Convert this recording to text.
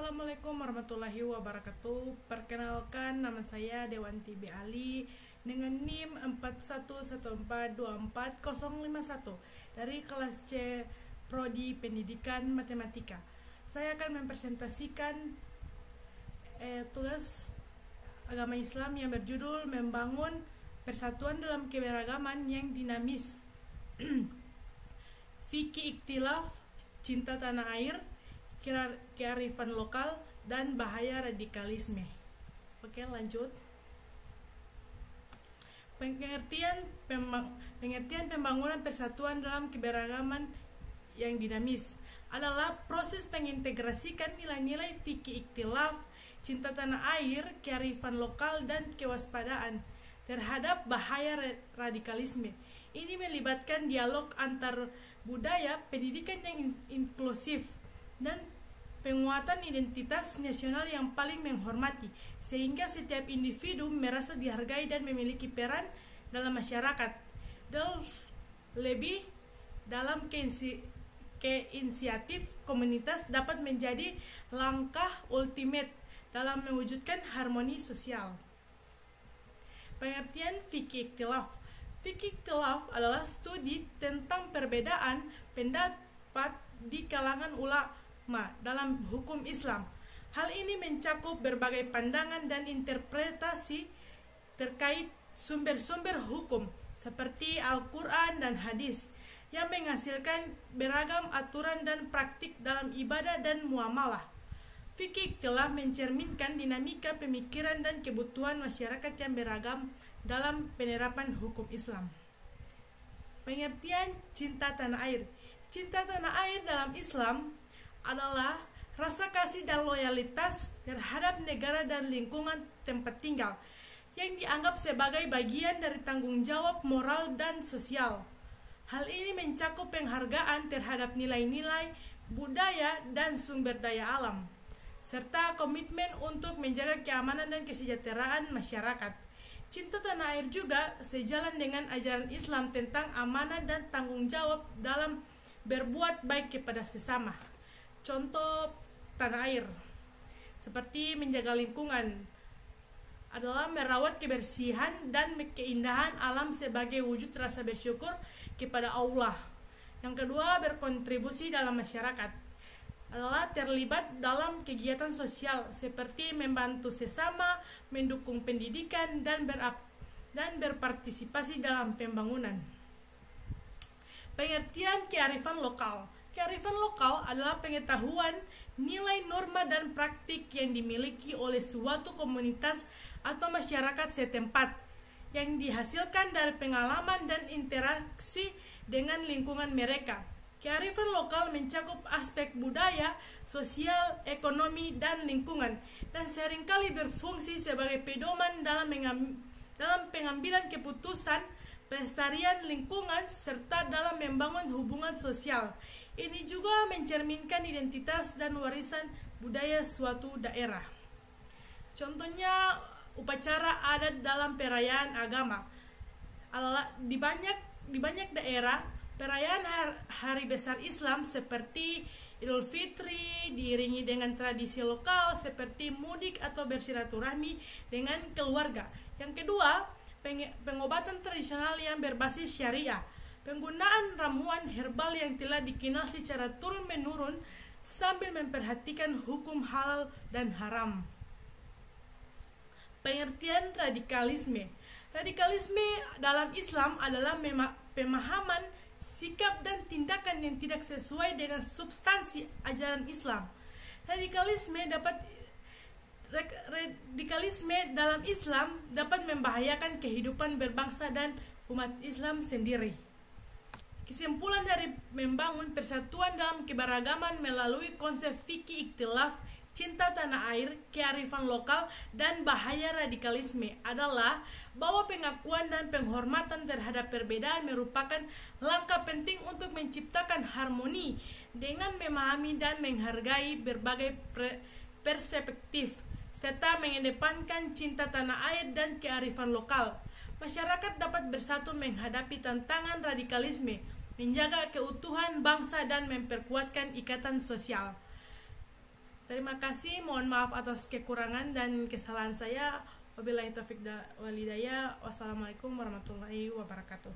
Assalamualaikum warahmatullahi wabarakatuh. Perkenalkan, nama saya Dewanti B. Ali dengan NIM 4114244051 dari kelas C Prodi Pendidikan Matematika. Saya akan mempresentasikan tugas agama Islam yang berjudul Membangun Persatuan dalam Keberagaman yang Dinamis. Fikih Ikhtilaf, Cinta Tanah Air, Kearifan Lokal, dan Bahaya Radikalisme. Oke, lanjut. Pengertian pembangunan persatuan dalam keberagaman yang dinamis adalah proses mengintegrasikan nilai-nilai fikih ikhtilaf, cinta tanah air, kearifan lokal, dan kewaspadaan terhadap bahaya radikalisme. Ini melibatkan dialog antar budaya, pendidikan yang inklusif, dan penguatan identitas nasional yang paling menghormati, sehingga setiap individu merasa dihargai dan memiliki peran dalam masyarakat. Lebih dalam keinisiatif komunitas dapat menjadi langkah ultimate dalam mewujudkan harmoni sosial. Pengertian fikih ikhtilaf. Fikih ikhtilaf adalah studi tentang perbedaan pendapat di kalangan ulama dalam hukum Islam. Hal ini mencakup berbagai pandangan dan interpretasi terkait sumber-sumber hukum seperti Al-Quran dan hadis yang menghasilkan beragam aturan dan praktik dalam ibadah dan muamalah. Fikih ikhtilaf mencerminkan dinamika pemikiran dan kebutuhan masyarakat yang beragam dalam penerapan hukum Islam. Pengertian cinta tanah air. Cinta tanah air dalam Islam adalah rasa kasih dan loyalitas terhadap negara dan lingkungan tempat tinggal yang dianggap sebagai bagian dari tanggung jawab moral dan sosial. Hal ini mencakup penghargaan terhadap nilai-nilai, budaya, dan sumber daya alam, serta komitmen untuk menjaga keamanan dan kesejahteraan masyarakat. Cinta tanah air juga sejalan dengan ajaran Islam tentang amanah dan tanggung jawab dalam berbuat baik kepada sesama. Contoh tanah air seperti menjaga lingkungan adalah merawat kebersihan dan keindahan alam sebagai wujud rasa bersyukur kepada Allah. Yang kedua, berkontribusi dalam masyarakat adalah terlibat dalam kegiatan sosial seperti membantu sesama, mendukung pendidikan, dan berpartisipasi dalam pembangunan. Pengertian kearifan lokal. Kearifan lokal adalah pengetahuan, nilai, norma, dan praktik yang dimiliki oleh suatu komunitas atau masyarakat setempat yang dihasilkan dari pengalaman dan interaksi dengan lingkungan mereka. Kearifan lokal mencakup aspek budaya, sosial, ekonomi, dan lingkungan, dan seringkali berfungsi sebagai pedoman dalam pengambilan keputusan, pelestarian lingkungan, serta dalam membangun hubungan sosial. Ini juga mencerminkan identitas dan warisan budaya suatu daerah. Contohnya, upacara adat dalam perayaan agama. Di banyak daerah, perayaan hari besar Islam seperti Idul Fitri diiringi dengan tradisi lokal seperti mudik atau bersilaturahmi dengan keluarga. Yang kedua, pengobatan tradisional yang berbasis syariah. Penggunaan ramuan herbal yang telah dikenal secara turun-menurun sambil memperhatikan hukum halal dan haram. Pengertian radikalisme. Radikalisme dalam Islam adalah pemahaman, sikap, dan tindakan yang tidak sesuai dengan substansi ajaran Islam. Radikalisme dalam Islam dapat membahayakan kehidupan berbangsa dan umat Islam sendiri. Kesimpulan dari membangun persatuan dalam keberagaman melalui konsep fikih ikhtilaf, cinta tanah air, kearifan lokal, dan bahaya radikalisme adalah bahwa pengakuan dan penghormatan terhadap perbedaan merupakan langkah penting untuk menciptakan harmoni dengan memahami dan menghargai berbagai perspektif, serta mengedepankan cinta tanah air dan kearifan lokal. Masyarakat dapat bersatu menghadapi tantangan radikalisme, menjaga keutuhan bangsa, dan memperkuatkan ikatan sosial. Terima kasih, mohon maaf atas kekurangan dan kesalahan saya. Wabillahi taufiq walhidayah. Wassalamualaikum warahmatullahi wabarakatuh.